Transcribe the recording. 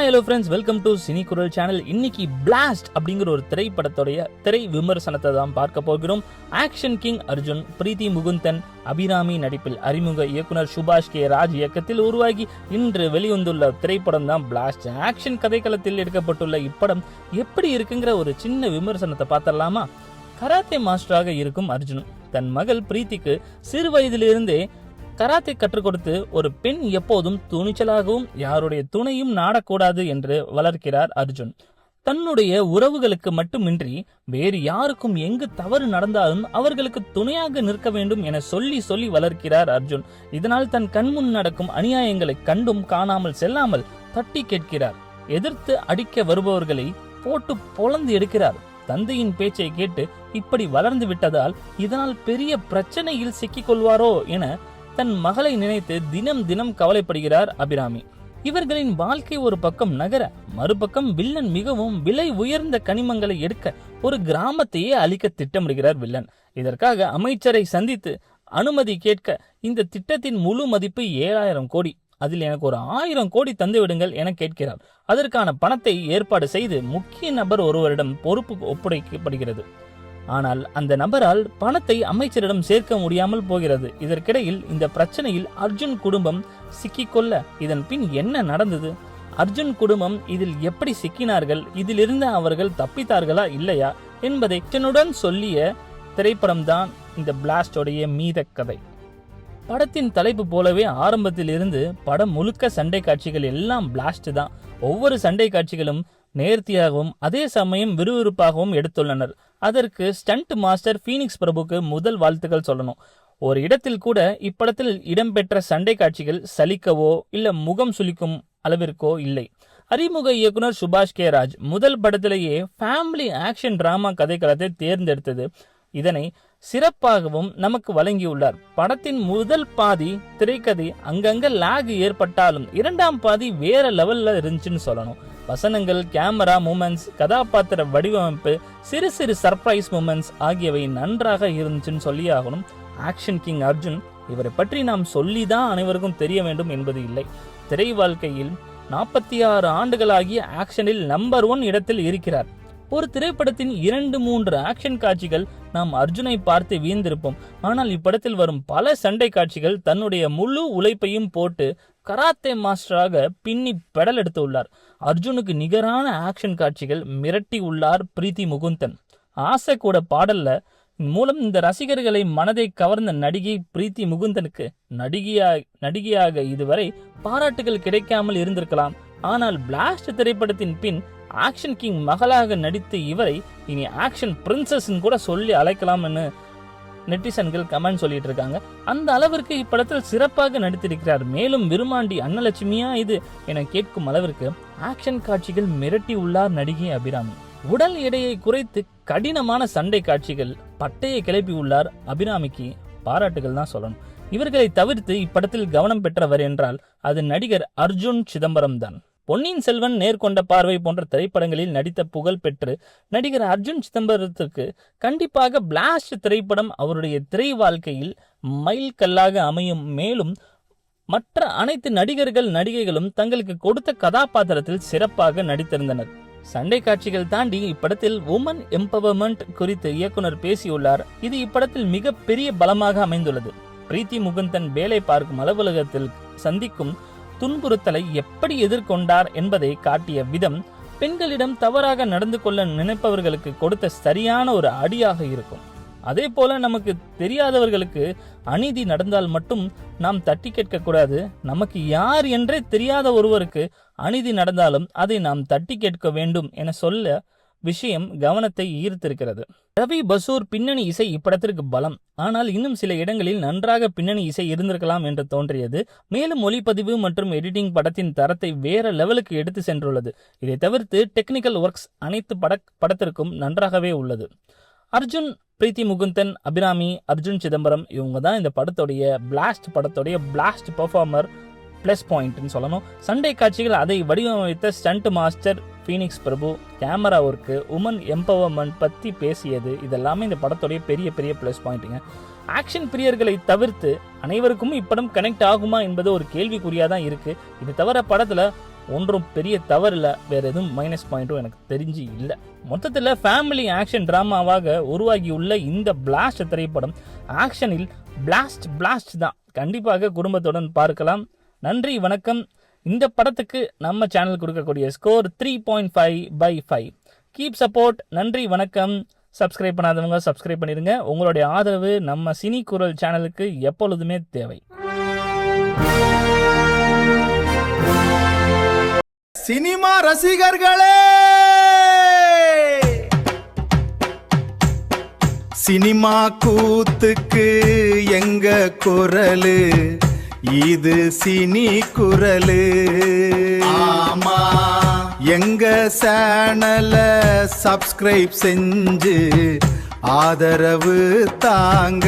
Hello friends, welcome to Cini Kural channel. இன்னைக்கு Blast அப்படிங்கிற ஒரு திரைப்படத்துடைய திரை விமர்சனத்தை தான் பார்க்க போகிறோம். ஆக்ஷன் கிங் அர்ஜுன், பிரீத்தி முகுந்தன், அபிராமி நடிப்பில் அறிமுக இயக்குனர் சுபாஷ் கே ராஜ் இயக்கத்தில் உருவாகி இன்று வெளிவந்துள்ள திரைப்படம் தான் பிளாஸ்ட். ஆக்ஷன் கதைக்களத்தில் எடுக்கப்பட்டுள்ள இப்படம் எப்படி இருக்குங்கிற ஒரு சின்ன விமர்சனத்தை பார்த்தரலாமா? கராத்தே மாஸ்டராக இருக்கும் அர்ஜுன் தன் மகள் பிரீத்திக்கு சிறு வயதிலிருந்தே கராத்தே கற்றுக் கொடுத்து ஒரு பெண் எப்போதும் துணிச்சலாகவும் யாருடைய துணையும் நாடக்கூடாது என்று வளர்க்கிறார் அர்ஜுன். தன்னுடைய உறவுகளுக்கு மட்டுமின்றி வேறு யாருக்கும் எங்கு தவறு நடந்தாலும் அவர்களுக்கு துணையாக நிற்க வேண்டும் என சொல்லி சொல்லி வளர்க்கிறார் அர்ஜுன். இதனால் தன் கண்முன் நடக்கும் அநியாயங்களை கண்டும் காணாமல் செல்லாமல் தட்டி கேட்கிறார். எதிர்த்து அடிக்க வருபவர்களை போட்டு பொளந்து எடுக்கிறார். தந்தையின் பேச்சை கேட்டு இப்படி வளர்ந்து விட்டதால் இதனால் பெரிய பிரச்சனையில் சிக்கிக் கொள்வாரோ என தன் மகளை நினைத்து தினம் தினம் கவலைப்படுகிறார் அபிராமி. இவர்களின் வாழ்க்கை ஒரு பக்கம் நகர, மறுபக்கம் வில்லன் மிகவும் விலை உயர்ந்த கனிமங்களை எடுக்க ஒரு கிராமத்தையே அழிக்க திட்டமிடுகிறார் வில்லன். இதற்காக அமைச்சரை சந்தித்து அனுமதி கேட்க இந்த திட்டத்தின் முழு மதிப்பு 7000 கோடி, அதில் எனக்கு ஒரு 1000 கோடி தந்து விடுங்கள் என கேட்கிறார். அதற்கான பணத்தை ஏற்பாடு செய்து முக்கிய நபர் ஒருவரிடம் பொறுப்பு ஒப்படைக்கப்படுகிறது. ஆனால் அந்த நபரால் பணத்தை அமைச்சரிடம் சேர்க்க முடியாமல் போகிறது. இதற்கிடையில் இந்த பிரச்சனையில் அர்ஜுன் குடும்பம் சிக்கிக்கொள்ள இதன் பின் என்ன நடந்தது, அர்ஜுன் குடும்பம் இதில் எப்படி சிக்கினார்கள், இதிலிருந்து அவர்கள் தப்பித்தார்களா இல்லையா என்பதை இதனுடன் சொல்லிய திரைப்படம் தான் இந்த பிளாஸ்டோடைய மீத கதை. படத்தின் தலைப்பு போலவே ஆரம்பத்தில் இருந்து படம் முழுக்க சண்டை காட்சிகள் எல்லாம் பிளாஸ்ட் தான். ஒவ்வொரு சண்டை காட்சிகளும் நேர்த்தியாகவும் அதே சமயம் விறுவிறுப்பாகவும் எடுத்துள்ளனர். அதற்கு ஸ்டண்ட் மாஸ்டர் ஃபீனிக்ஸ் பிரபுக்கு முதல் வாழ்த்துக்கள் சொல்லணும். ஒரு இடத்தில் கூட இப்படத்தில் இடம்பெற்ற சண்டை காட்சிகள் சலிக்கவோ இல்ல முகம் சுளிக்கும் அளவிற்கோ இல்லை. அறிமுக இயக்குனர் சுபாஷ் கே ராஜ் முதல் படத்திலேயே ஃபேமிலி ஆக்ஷன் டிராமா கதைக்களத்தை தேர்ந்தெடுத்தது. இதனை சிறப்பாகவும் நமக்கு வழங்கியுள்ளார். படத்தின் முதல் பாதி திரைக்கதை அங்கங்க லாக் ஏற்பட்டாலும் இரண்டாம் பாதி வேற லெவல்ல இருந்துச்சுன்னு சொல்லணும். வசனங்கள், கேமரா மூமெண்ட்ஸ், கதாபாத்திர வடிவமைப்பு, சிறு சிறு சர்ப்ரைஸ் மூமெண்ட்ஸ் ஆகியவை நன்றாக இருந்துச்சுன்னு சொல்லி ஆகணும். ஆக்ஷன் கிங் அர்ஜுன் இவரை பற்றி நாம் சொல்லிதான் அனைவருக்கும் தெரிய வேண்டும் என்பது இல்லை. திரை வாழ்க்கையில் 46 ஆண்டுகளாகிய ஆக்ஷனில் நம்பர் 1 இடத்தில் இருக்கிறார். ஒரு திரைப்படத்தின் 2-3 ஆக்ஷன் காட்சிகள் நாம் அர்ஜுனை பார்த்து வீழ்ந்திருப்போம். ஆனால் இப்படத்தில் வரும் பல சண்டை காட்சிகள் தன்னுடைய முழு உழைப்பையும் போட்டு கராத்தே மாஸ்டராக பின்னி பெடல் எடுத்து உள்ளார். அர்ஜுனுக்கு நிகரான ஆக்ஷன் காட்சிகள் மிரட்டி உள்ளார் பிரீத்தி முகுந்தன். ஆசை கூட பாடல்ல மூலம் இந்த ரசிகர்களை மனதை கவர்ந்த நடிகை பிரீத்தி முகுந்தனுக்கு நடிகையாக இதுவரை பாராட்டுகள் கிடைக்காமல் இருந்திருக்கலாம். ஆனால் பிளாஸ்ட் திரைப்படத்தின் பின் ஆக்ஷன் கிங் மகளாக நடித்து இவரை இனி ஆக்ஷன் பிரின்சஸ் கூட சொல்லி அழைக்கலாம்னு நெட்டிசன்கள் கமெண்ட் சொல்லிட்டு இருக்காங்க. அந்த அளவிற்கு இப்படத்தில் சிறப்பாக நடித்திருக்கிறார். மேலும் விருமாண்டி அன்னலட்சுமியா இது என கேட்கும் அளவிற்கு ஆக்ஷன் காட்சிகள் மிரட்டி உள்ளார் நடிகை அபிராமி. உடல் எடையை குறைத்து கடினமான சண்டை காட்சிகள் பட்டையை கிளப்பி உள்ளார். அபிராமிக்கு பாராட்டுகள் தான் சொல்லணும். இவர்களை தவிர்த்து இப்படத்தில் கவனம் பெற்றவர் என்றால் அது நடிகர் அர்ஜுன் சிதம்பரம் தான். பொன்னியின் செல்வன், நேர்கொண்ட பார்வை போன்ற திரைப்படங்களில் நடித்த புகழ் பெற்று நடிகர் அர்ஜுன் சிதம்பரத்திற்கு கண்டிப்பாக பிளாஸ்ட் திரைப்படம் அவருடைய திரை வாழ்க்கையில் மைல் கல்லாக அமையும். மேலும் மற்ற அனைத்து நடிகைகளும் தங்களுக்கு கொடுத்த கதாபாத்திரத்தில் சிறப்பாக நடித்திருந்தனர். சண்டை காட்சிகள் தாண்டி இப்படத்தில் உமன் எம்பவர்மெண்ட் குறித்து இயக்குனர் பேசியுள்ளார். இது இப்படத்தில் மிக பெரிய பலமாக அமைந்துள்ளது. பிரீத்தி முகுந்தன் வேலை பார்க்கும் அலுவலகத்தில் சந்திக்கும் துன்புறுத்தலை எப்படி எதிர்கொண்டார் என்பதை காட்டிய விதம் பெண்களிடம் தவறாக நடந்து கொள்ள நினைப்பவர்களுக்கு கொடுத்த சரியான ஒரு அடியாக இருக்கும். அதே போல நமக்கு தெரியாதவர்களுக்கு அநீதி நடந்தால் மட்டும் நாம் தட்டி கேட்க கூடாது. நமக்கு யார் என்றே தெரியாத ஒருவருக்கு அநீதி நடந்தாலும் அதை நாம் தட்டி கேட்க வேண்டும் என சொல்ல விஷயம் கவனத்தை ஈர்த்திருக்கிறது. ரவி பசூர் பின்னணி இசை இப்படத்திற்கு பலம். ஆனால் இன்னும் சில இடங்களில் நன்றாக பின்னணி இசை இருந்திருக்கலாம் என்று தோன்றியது. மேலும் ஒளிப்பதிவு மற்றும் எடிட்டிங் படத்தின் தரத்தை வேற லெவலுக்கு எடுத்து சென்றுள்ளது. இதை தவிர்த்து டெக்னிக்கல் ஒர்க்ஸ் அனைத்து படத்திற்கும் நன்றாகவே உள்ளது. அர்ஜுன், பிரீத்தி முகுந்தன், அபிராமி, அர்ஜுன் சிதம்பரம் இவங்க தான் இந்த படத்துடைய பிளாஸ்ட் படத்துடைய பிளாஸ்ட் பெர்ஃபார்மர் பிளஸ் பாயிண்ட்னு சொல்லணும். சண்டை காட்சிகள் அதை வடிவமைத்த ஸ்டண்ட் மாஸ்டர் ஃபீனிக்ஸ் பிரபு, கேமரா ஒர்க்கு, உமன் எம்பவர்மெண்ட் பற்றி பேசியது இதெல்லாமே இந்த படத்துடைய பெரிய பெரிய பிளஸ் பாயிண்ட்டுங்க. ஆக்ஷன் பிரியர்களை தவிர்த்து அனைவருக்கும் இப்படம் கனெக்ட் ஆகுமா என்பது ஒரு கேள்விக்குறியாக தான் இருக்குது. இது தவிர படத்தில் ஒன்றும் பெரிய தவறு இல்லை, வேற எதுவும் மைனஸ் பாயிண்ட்டும் எனக்கு தெரிஞ்சு இல்லை. மொத்தத்தில் ஃபேமிலி ஆக்ஷன் டிராமாவாக உருவாகியுள்ள இந்த பிளாஸ்ட் திரைப்படம் ஆக்ஷனில் பிளாஸ்ட் தான். கண்டிப்பாக குடும்பத்துடன் பார்க்கலாம். நன்றி, வணக்கம். இந்த படத்துக்கு நம்ம சேனல் கொடுக்கக்கூடிய ஸ்கோர் 3.5/5. Keep support. நன்றி, வணக்கம். சப்ஸ்கிரைப் பண்ணாதவங்க சப்ஸ்கிரைப் பண்ணிடுங்க. உங்களுடைய ஆதரவு நம்ம சினி குரல் சேனலுக்கு எப்பொழுதுமே தேவை. சினிமா ரசிகர்களே, சினிமா கூத்துக்கு எங்க குரலு, இது சினி குரலு. ஆமா, எங்க சேனல சப்ஸ்கிரைப் செஞ்சு ஆதரவு தாங்க.